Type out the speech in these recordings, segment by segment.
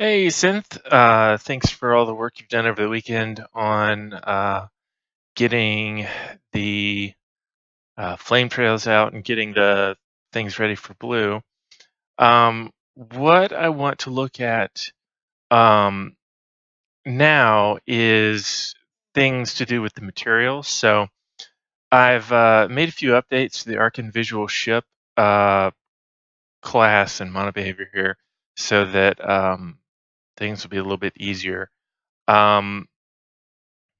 Hey, Cinth. Thanks for all the work you've done over the weekend on getting the flame trails out and getting the things ready for blue. What I want to look at um, now is things to do with the materials. So I've made a few updates to the Arc and Visual Ship uh, class and mono behavior here so that things will be a little bit easier. Um,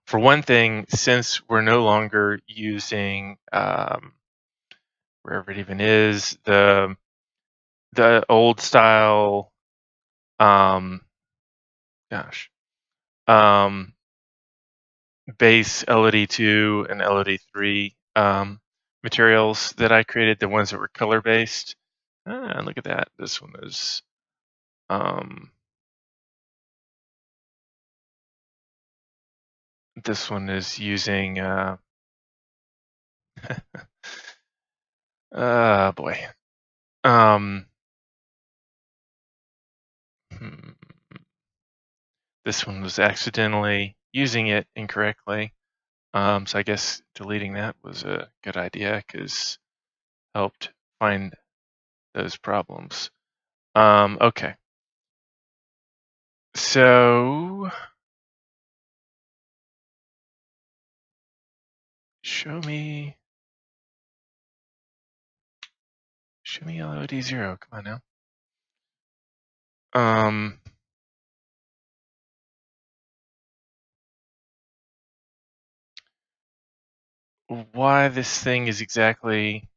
For one thing, since we're no longer using wherever it even is the old style, um, gosh, um, base LOD2 and LOD3 materials that I created, the ones that were color based. Look at that! This one is um, using boy. Um, hmm. This one was accidentally using it incorrectly. So I guess deleting that was a good idea because helped find those problems. Okay. So show me LOD0. Come on now. Why this thing is exactly,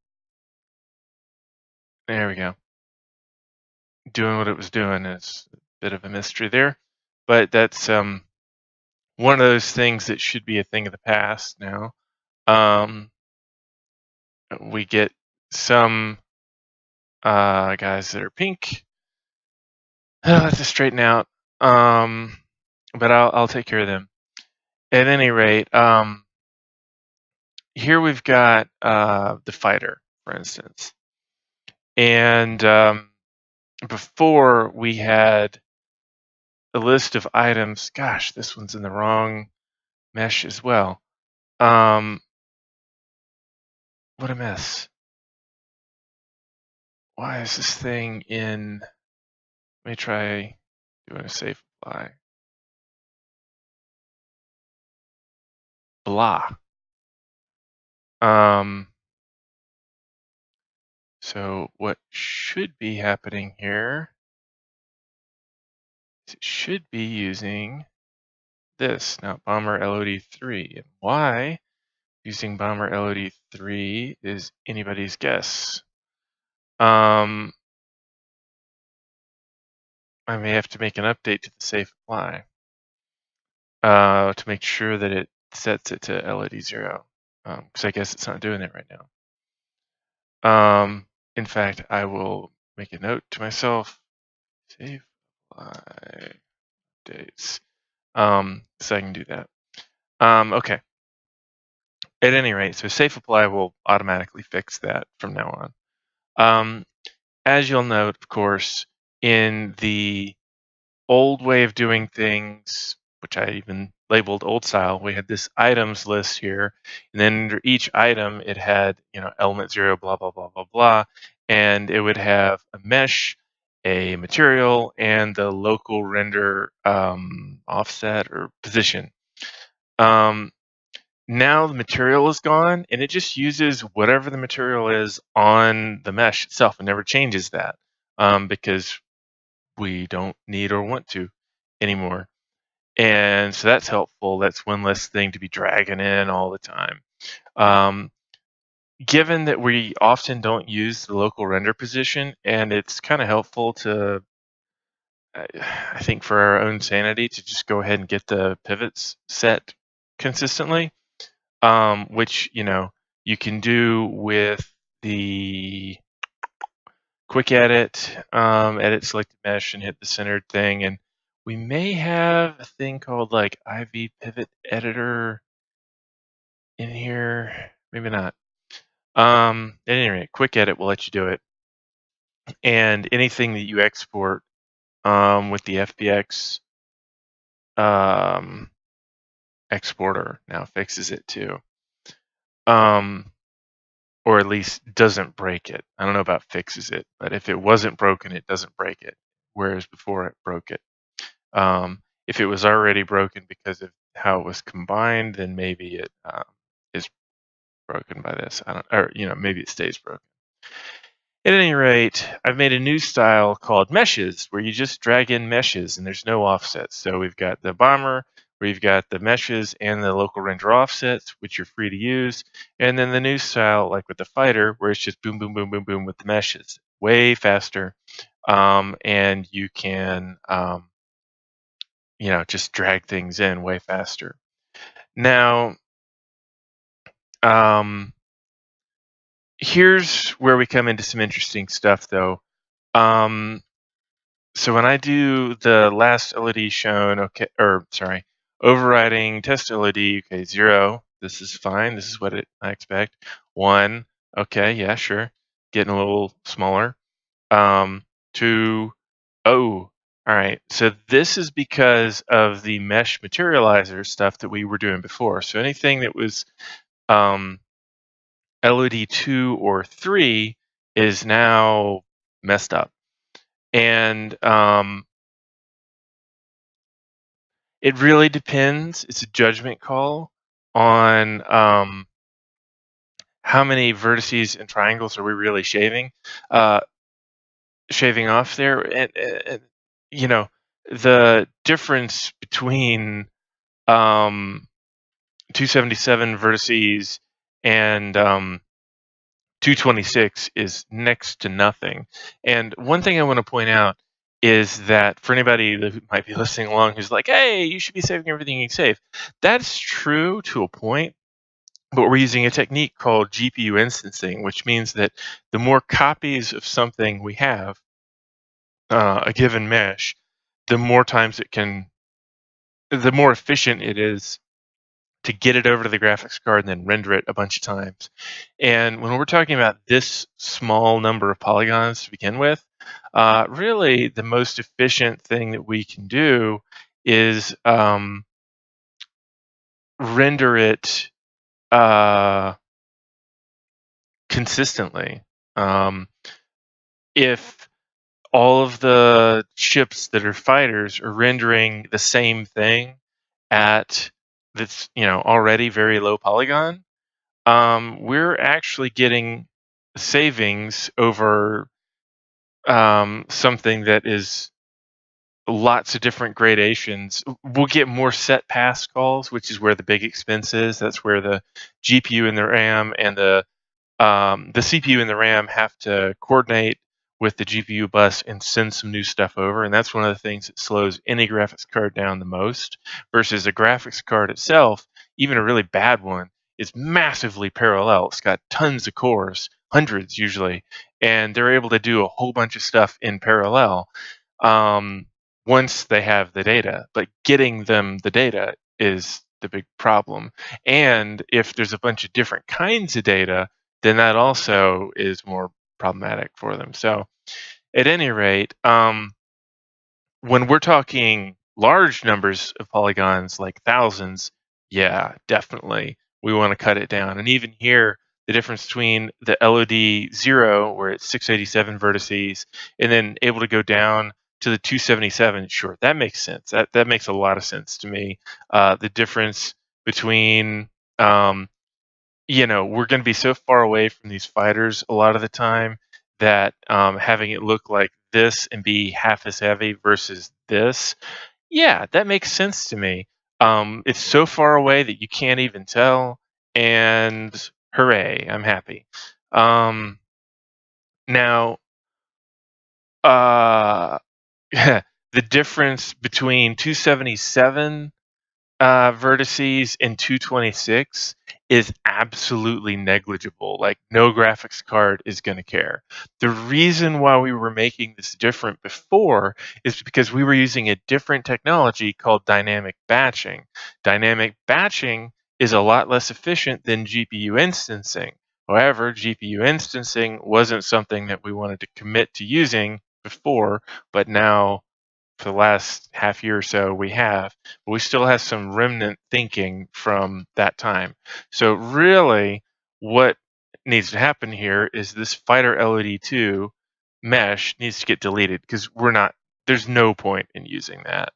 there we go, doing what it was doing is a bit of a mystery there, but that's one of those things that should be a thing of the past now. We get some guys that are pink. I'll have to straighten out, but I'll take care of them. At any rate, here we've got the fighter, for instance, and before we had a list of items. Gosh, this one's in the wrong mesh as well. What a mess! Why is this thing in? Let me try doing a safe apply. Blah. So what should be happening here is it should be using this, not Bomber LOD3. And why using Bomber LOD3 is anybody's guess. I may have to make an update to the safe apply to make sure that it sets it to LOD0, because I guess it's not doing it right now. In fact, I will make a note to myself, safe apply updates, so I can do that. Okay. At any rate, so safe apply will automatically fix that from now on. As you'll note, of course, in the old way of doing things, which I even labeled old style, we had this items list here, and then under each item, it had, element 0, blah, blah, blah, blah, blah, and it would have a mesh, a material, and the local render offset or position. Now the material is gone, and it just uses whatever the material is on the mesh itself and never changes that because we don't need or want to anymore. And so that's helpful. That's one less thing to be dragging in all the time. Given that we often don't use the local render position, and it's kind of helpful to, I think, for our own sanity, to just go ahead and get the pivots set consistently. Which you can do with the quick edit, edit selected mesh, and hit the centered thing. And we may have a thing called like IV pivot editor in here, maybe not. At any rate, quick edit will let you do it, and anything that you export with the FBX exporter now fixes it too. Or at least doesn't break it. I don't know about fixes it, but if it wasn't broken, it doesn't break it, whereas before it broke it. If it was already broken because of how it was combined, then maybe it is broken by this. I don't, or maybe it stays broken. At any rate, I've made a new style called meshes, where you just drag in meshes and there's no offsets. So we've got the bomber, where you've got the meshes and the local render offsets, which you're free to use. And then the new style, like with the fighter, where it's just boom, boom, boom, boom, boom with the meshes. Way faster. And you can, just drag things in way faster. Now, here's where we come into some interesting stuff, though. So when I do the last LOD shown, overriding test LOD, okay, 0, this is fine. This is what I expect. 1, okay, yeah, sure. Getting a little smaller. 2, oh, all right. So this is because of the mesh materializer stuff that we were doing before. So anything that was LOD2 or 3 is now messed up. And it really depends. It's a judgment call on how many vertices and triangles are we really shaving off there. And the difference between 277 vertices and 226 is next to nothing. And one thing I want to point out is that for anybody who might be listening along who's like, hey, you should be saving everything you save. That's true to a point, but we're using a technique called GPU instancing, which means that the more copies of something we have, a given mesh, the more efficient it is to get it over to the graphics card and then render it a bunch of times. And when we're talking about this small number of polygons to begin with, really the most efficient thing that we can do is render it consistently. If all of the ships that are fighters are rendering the same thing at that's already very low polygon, we're actually getting savings over something that is lots of different gradations. We'll get more set pass calls, which is where the big expense is. That's where the GPU and the RAM and the CPU and the RAM have to coordinate with the GPU bus and send some new stuff over. And that's one of the things that slows any graphics card down the most, versus a graphics card itself, even a really bad one, is massively parallel. It's got tons of cores, hundreds usually, and they're able to do a whole bunch of stuff in parallel once they have the data. But getting them the data is the big problem. And if there's a bunch of different kinds of data, then that also is more problematic for them. So at any rate, when we're talking large numbers of polygons, like thousands, yeah, definitely, we want to cut it down. And even here, the difference between the LOD0, where it's 687 vertices, and then able to go down to the 277, sure, that makes sense. That makes a lot of sense to me. The difference between we're going to be so far away from these fighters a lot of the time that having it look like this and be half as heavy versus this, yeah, that makes sense to me. It's so far away that you can't even tell, and hooray, I'm happy. Now, the difference between 277 vertices in 226 is absolutely negligible. Like, no graphics card is going to care. The reason why we were making this different before is because we were using a different technology called dynamic batching. Dynamic batching is a lot less efficient than GPU instancing. However, GPU instancing wasn't something that we wanted to commit to using before, but now for the last half year or so we have, but we still have some remnant thinking from that time. So really what needs to happen here is this fighter LOD2 mesh needs to get deleted because there's no point in using that.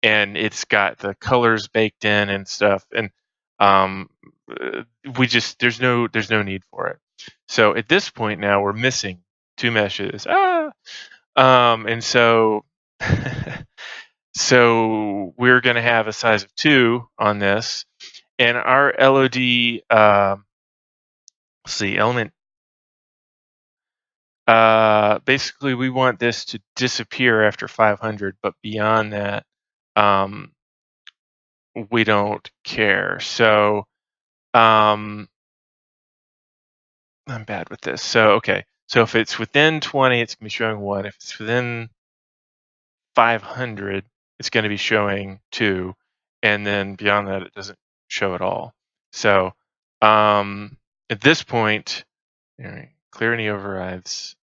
And it's got the colors baked in and stuff. And um, there's no need for it. So at this point now we're missing two meshes. And so so we're going to have a size of 2 on this, and our LOD element. Basically, we want this to disappear after 500, but beyond that, we don't care. So I'm bad with this. So okay, so if it's within 20, it's going to be showing 1. If it's within 500, it's going to be showing 2, and then beyond that, it doesn't show at all. So at this point, clear any overrides.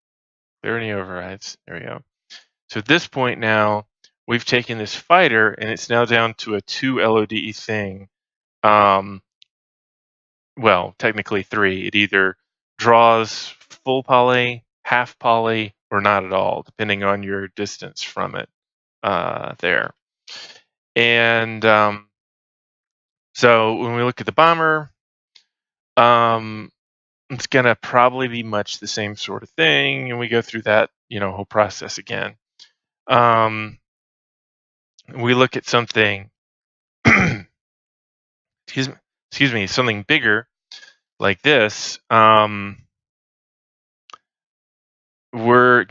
Clear any overrides. There we go. So at this point now, we've taken this fighter, and it's now down to a 2 LOD thing. Well, technically 3. It either draws full poly, half poly, or not at all, depending on your distance from it there. And so when we look at the bomber, it's going to probably be much the same sort of thing, and we go through that whole process again. We look at something excuse me, something bigger like this. We're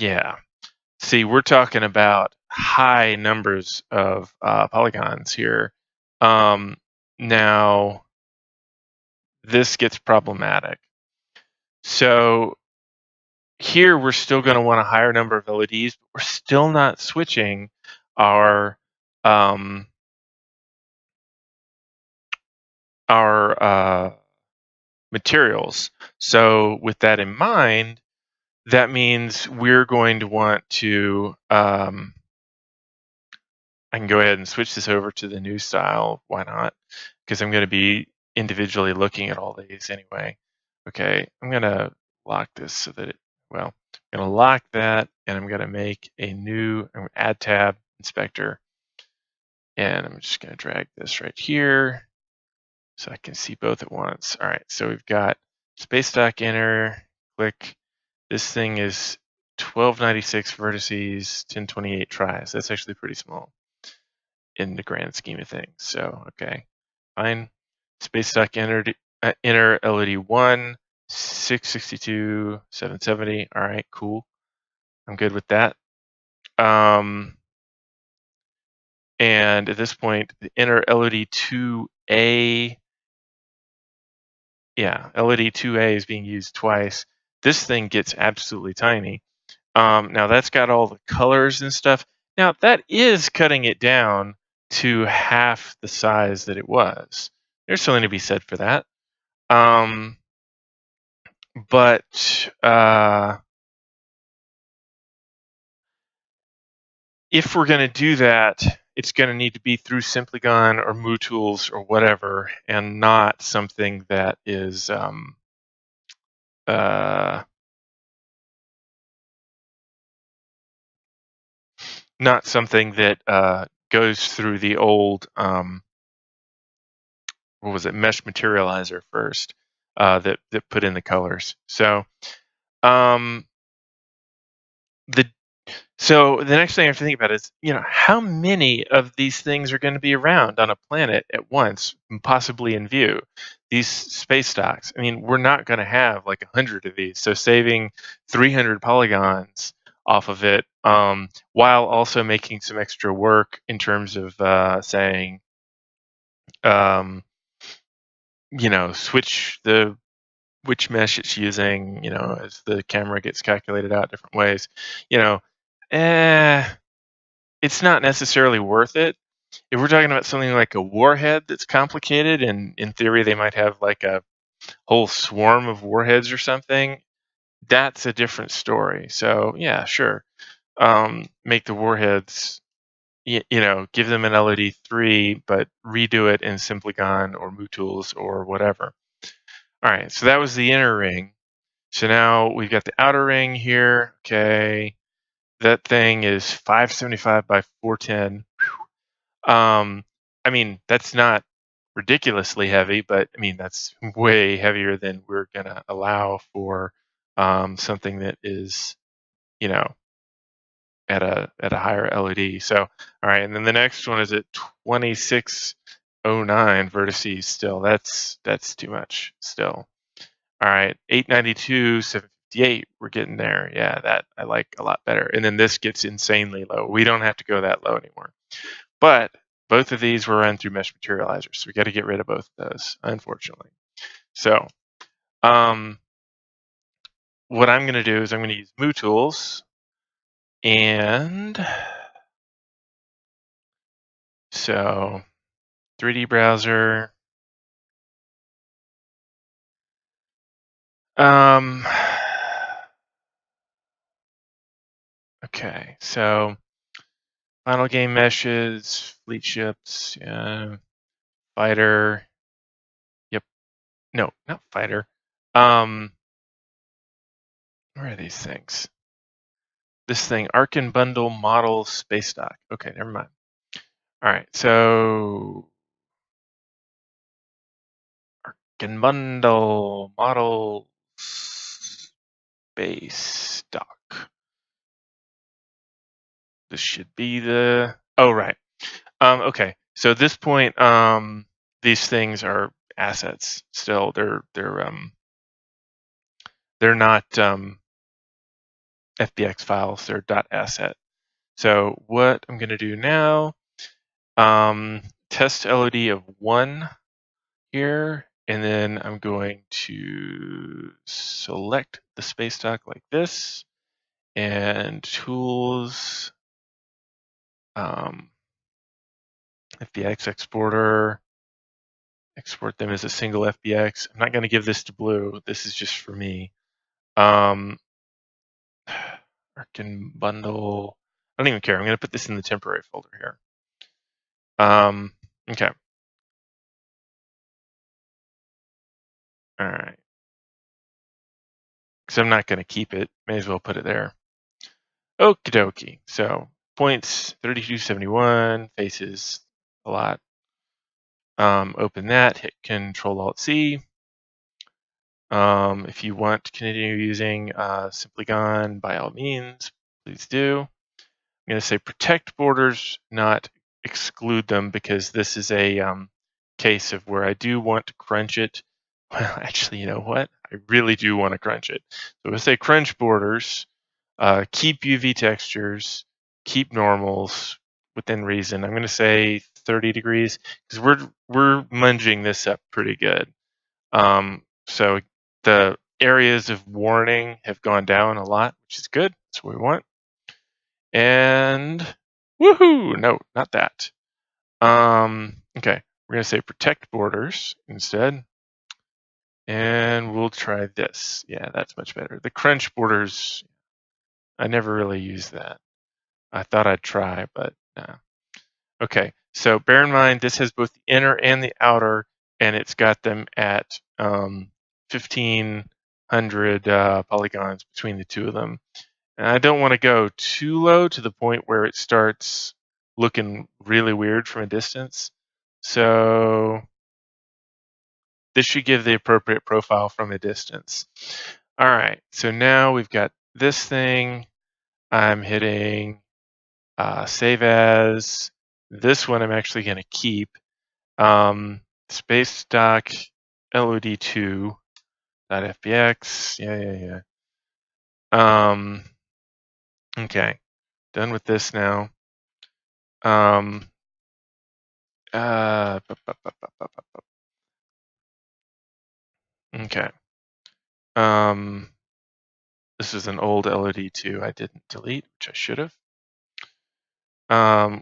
talking about high numbers of polygons here. Now this gets problematic. So here we're still going to want a higher number of LEDs, but we're still not switching our materials. So with that in mind, that means we're going to want to I can go ahead and switch this over to the new style. Why not? Because I'm going to be individually looking at all these anyway. Okay, I'm going to lock this so that I'm going to lock that, and I'm going to make a new add tab inspector. And I'm just going to drag this right here so I can see both at once. All right, so we've got space stock inner, click. This thing is 1296 vertices, 1028 tries. That's actually pretty small in the grand scheme of things. So, okay, fine. Space stock inner LOD1, 662, 770. All right, cool. I'm good with that. And at this point, the inner LOD2A, LOD2A is being used twice. This thing gets absolutely tiny. Now that's got all the colors and stuff. Now that is cutting it down to half the size that it was. There's something to be said for that. But if we're going to do that, it's going to need to be through Simplygon or MooTools or whatever, and not something that is not something that goes through the old mesh materializer first that put in the colors. So the next thing I have to think about is, how many of these things are going to be around on a planet at once, possibly in view? These space stocks. I mean, we're not going to have like 100 of these. So saving 300 polygons off of it, while also making some extra work in terms of saying, switch which mesh it's using, as the camera gets calculated out different ways, it's not necessarily worth it. If we're talking about something like a warhead that's complicated, and in theory they might have like a whole swarm of warheads or something, that's a different story. So yeah, sure. Make the warheads give them an LOD3, but redo it in Simplygon or MooTools or whatever. All right, so that was the inner ring. So now we've got the outer ring here. Okay, that thing is 575 by 410. I mean, that's not ridiculously heavy, but I mean, that's way heavier than we're gonna allow for something that is, you know, at a higher LOD. So, all right, and then the next one is at 2609 vertices. Still, that's too much. Still, all right, 892, 758. We're getting there. Yeah, that I like a lot better. And then this gets insanely low. We don't have to go that low anymore. But both of these were run through mesh materializers, so we got to get rid of both of those, unfortunately. So, what I'm going to do is I'm going to use MooTools, and so 3D browser. Okay, so final game meshes, fleet ships, yeah, fighter. Yep, no, not fighter. Where are these things? This thing, Arkin Bundle Model Space Dock. Okay, never mind. All right, so Arkin Bundle Model Space Dock. This should be the. Oh, right. Okay, so at this point, these things are assets still. They're not FBX files. They're .asset. So what I'm going to do now, test LOD of 1 here, and then I'm going to select the space dock like this, and tools, FBX exporter, export them as a single FBX. I'm not going to give this to Blue. This is just for me. Arkin bundle. I don't even care. I'm going to put this in the temporary folder here. Okay. All right. Because I'm not going to keep it. May as well put it there. Okie dokie. So points 3271, faces a lot. Open that, hit Control Alt C. If you want to continue using Simplygon, by all means, please do. I'm going to say protect borders, not exclude them, because this is a case of where I do want to crunch it. Well, actually, you know what? I really do want to crunch it. So I say crunch borders, keep UV textures, keep normals within reason. I'm going to say 30 degrees because we're munging this up pretty good. So the areas of warning have gone down a lot, which is good. That's what we want. And woohoo! No, not that. Okay, we're going to say protect borders instead. And we'll try this. Yeah, that's much better. The crunch borders, I never really used that. I thought I'd try, but no. Okay, so bear in mind this has both the inner and the outer, and it's got them at 1500 polygons between the two of them. And I don't want to go too low to the point where it starts looking really weird from a distance. So this should give the appropriate profile from a distance. All right, so now we've got this thing. I'm hitting save as. This one I'm actually going to keep. Space dock LOD2 .fbx. Yeah. Okay, done with this now. Okay. This is an old LOD2 I didn't delete, which I should have.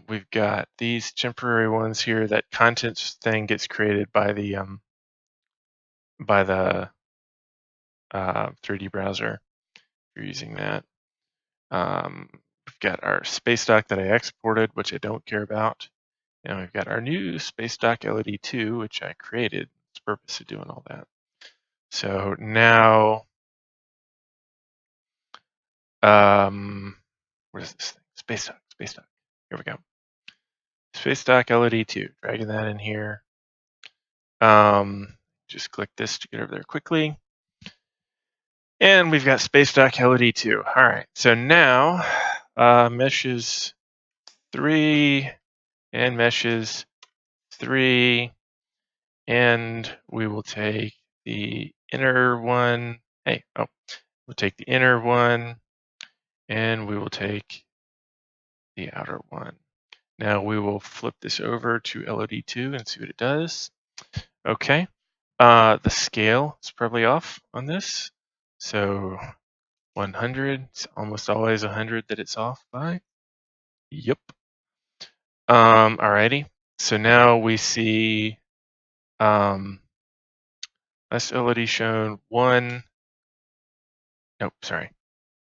We've got these temporary ones here. That contents thing gets created by the 3D browser. If you're using that. We've got our space dock that I exported, which I don't care about. And we've got our new space dock LOD2, which I created. It's the purpose of doing all that. So now, what is this thing? Space dock, space dock. Here we go. Space dock LOD2, dragging that in here. Just click this to get over there quickly. And we've got space dock LOD2. All right, so now meshes 3 and meshes 3, and we will take the inner one. We'll take the inner one, and we will take the outer one. Now we will flip this over to LOD2 and see what it does. Okay, the scale is probably off on this. So 100, it's almost always 100 that it's off by. Yep. Alrighty. So now we see that's LOD shown 1. Nope, sorry.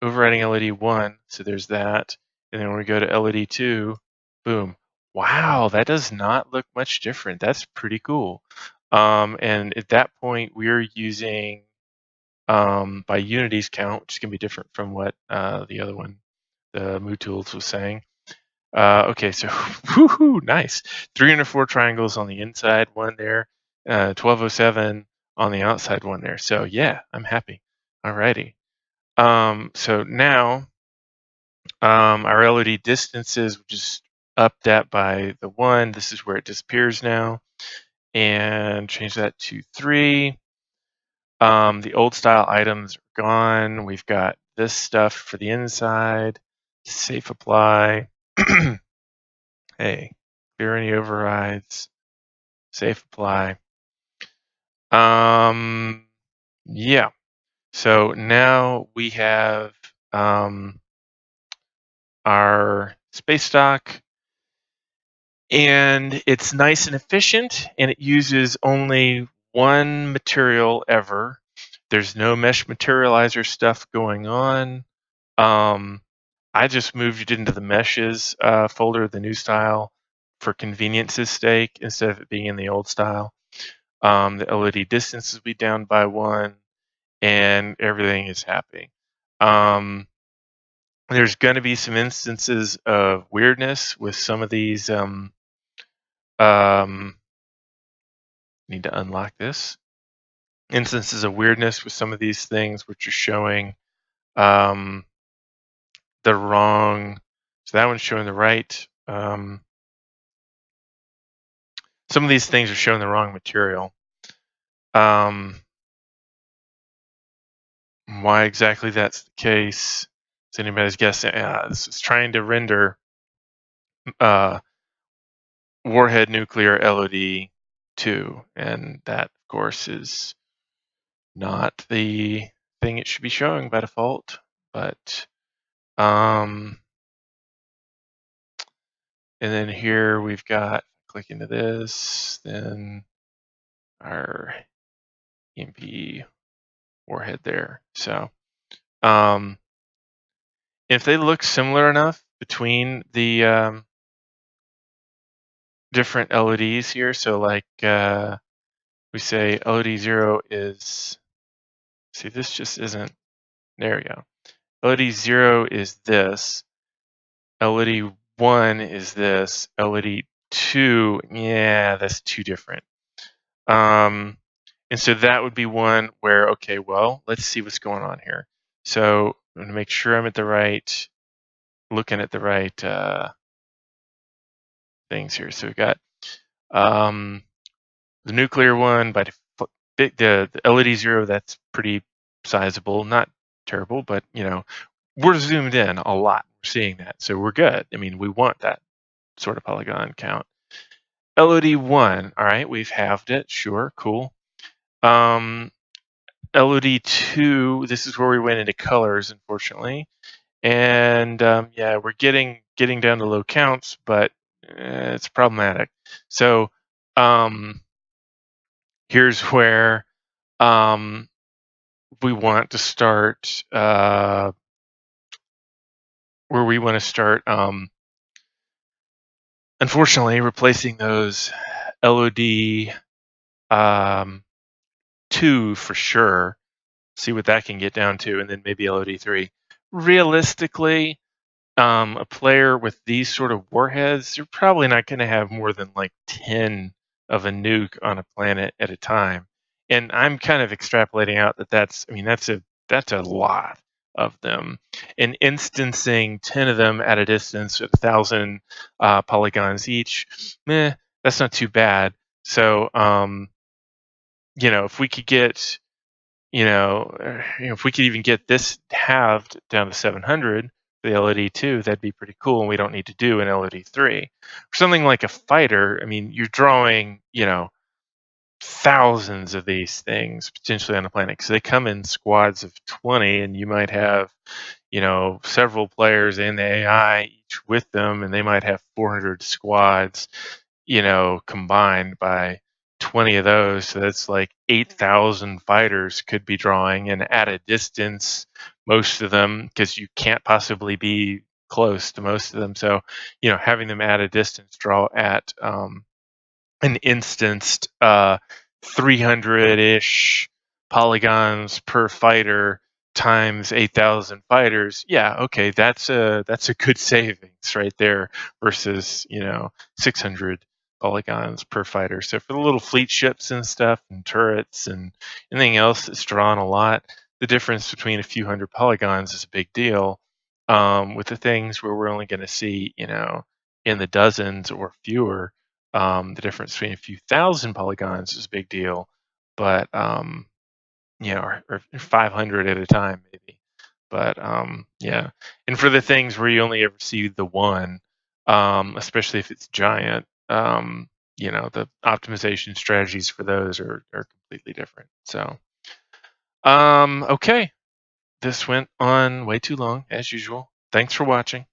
Overriding LOD1. So there's that. And then when we go to LOD2, boom. Wow, that does not look much different. That's pretty cool. And at that point, we're using by unities count, which is going to be different from what the other one, the MooTools, was saying. Okay, so woohoo, nice. 304 triangles on the inside one there, 1207 on the outside one there. So yeah, I'm happy. Alrighty. So now our LOD distances, we just up that by the 1. This is where it disappears now. And change that to 3. The old style items are gone. We've got this stuff for the inside. Safe apply. Hey, clear any overrides. Safe apply. Yeah. So now we have our space dock, and it's nice and efficient, and it uses only one material ever. There's no mesh materializer stuff going on. I just moved it into the meshes folder, the new style, for convenience's sake, instead of it being in the old style. The LOD distance will be down by 1, and everything is happy. There's going to be some instances of weirdness with some of these. Need to unlock this. Instances of weirdness with some of these things, which are showing the wrong. So that one's showing the right. Some of these things are showing the wrong material. Why exactly that's the case? Is anybody's guessing? This is trying to render warhead nuclear LOD2, and that, of course, is not the thing it should be showing by default. But and then here we've got, click into this, then our EMP warhead there. So if they look similar enough between the different LODs here, so like we say LOD0 is, see, this just isn't, there we go. LOD0 is this, LOD1 is this, LOD2, yeah, that's too different. And so that would be one where, okay, well, let's see what's going on here. So I'm going to make sure I'm at the right, looking at the right things here. So we've got the nuclear one by default, the LOD0, that's pretty sizable, not terrible, but you know, we're zoomed in a lot. We're seeing that, so we're good. I mean, we want that sort of polygon count. LOD1, all right, we've halved it. Sure, cool. LOD2, this is where we went into colors, unfortunately, and yeah, we're getting down to low counts, but it's problematic. So here's where we want to start where we want to start, unfortunately, replacing those LOD 2 for sure. See what that can get down to, and then maybe LOD3. Realistically, a player with these sort of warheads, you're probably not going to have more than like 10 of a nuke on a planet at a time. And I'm kind of extrapolating out that that's a lot of them. And instancing 10 of them at a distance at 1,000 polygons each, that's not too bad. So, if we could get if we could even get this halved down to 700, the LOD2, that'd be pretty cool, and we don't need to do an LOD3. For something like a fighter, I mean, you're drawing, thousands of these things potentially on a planet, because they come in squads of 20, and you might have, several players and the AI each with them, and they might have 400 squads, combined by 20 of those. So that's like 8,000 fighters could be drawing, and at a distance, most of them, because you can't possibly be close to most of them. So, having them at a distance draw at an instanced 300-ish polygons per fighter times 8,000 fighters. Yeah, okay, that's a good savings right there versus 600 polygons per fighter. So for the little fleet ships and stuff and turrets and anything else that's drawn a lot, the difference between a few hundred polygons is a big deal. With the things where we're only going to see in the dozens or fewer, the difference between a few thousand polygons is a big deal, but or 500 at a time maybe. But yeah, and for the things where you only ever see the one, especially if it's giant, the optimization strategies for those are completely different. So, okay, this went on way too long as usual. Thanks for watching.